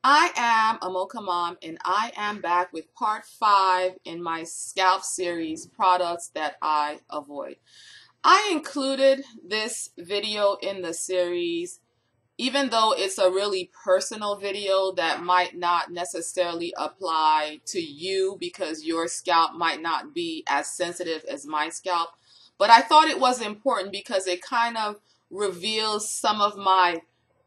I am Amoka Mom, and I am back with part 5 in my scalp series, products that I avoid. I included this video in the series even though it's a really personal video that might not necessarily apply to you because your scalp might not be as sensitive as my scalp. But I thought it was important because it kind of reveals some of my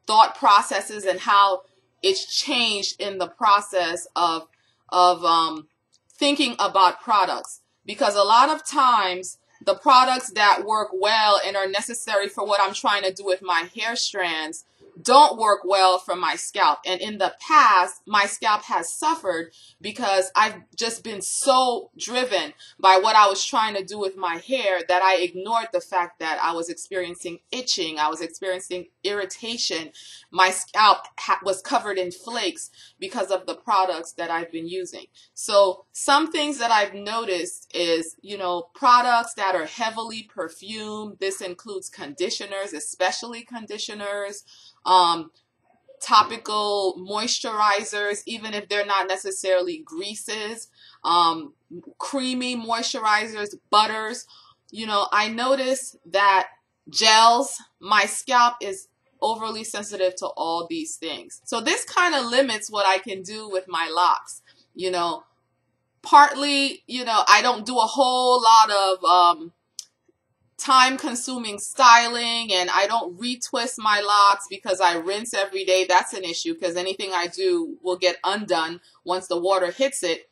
thought processes and how it's changed in the process of thinking about products. Because a lot of times the products that work well and are necessary for what I'm trying to do with my hair strands don't work well for my scalp. And in the past, my scalp has suffered because I've just been so driven by what I was trying to do with my hair that I ignored the fact that I was experiencing itching, I was experiencing irritation. My scalp was covered in flakes because of the products that I've been using. So some things that I've noticed is, products that are heavily perfumed. This includes conditioners, especially conditioners, topical moisturizers, even if they're not necessarily greases, creamy moisturizers, butters. I notice that gels, my scalp is overly sensitive to all these things. So this kind of limits what I can do with my locks. Partly, I don't do a whole lot of time-consuming styling, and I don't retwist my locks because I rinse every day. That's an issue because anything I do will get undone once the water hits it.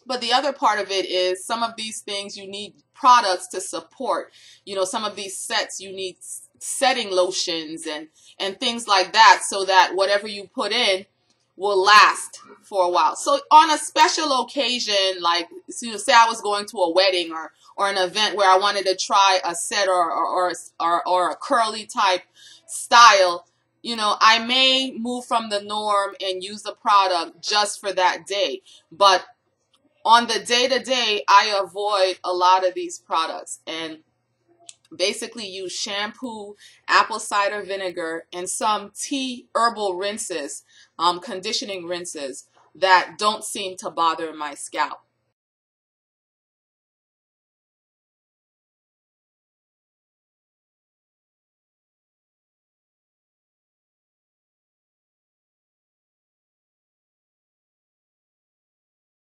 But the other part of it is some of these things you need products to support. Some of these sets you need setting lotions and things like that so that whatever you put in will last for a while. So on a special occasion, like say I was going to a wedding or an event where I wanted to try a set or a curly type style, I may move from the norm and use the product just for that day. But on the day-to-day, I avoid a lot of these products and basically use shampoo, apple cider vinegar, and some tea herbal rinses, conditioning rinses that don't seem to bother my scalp.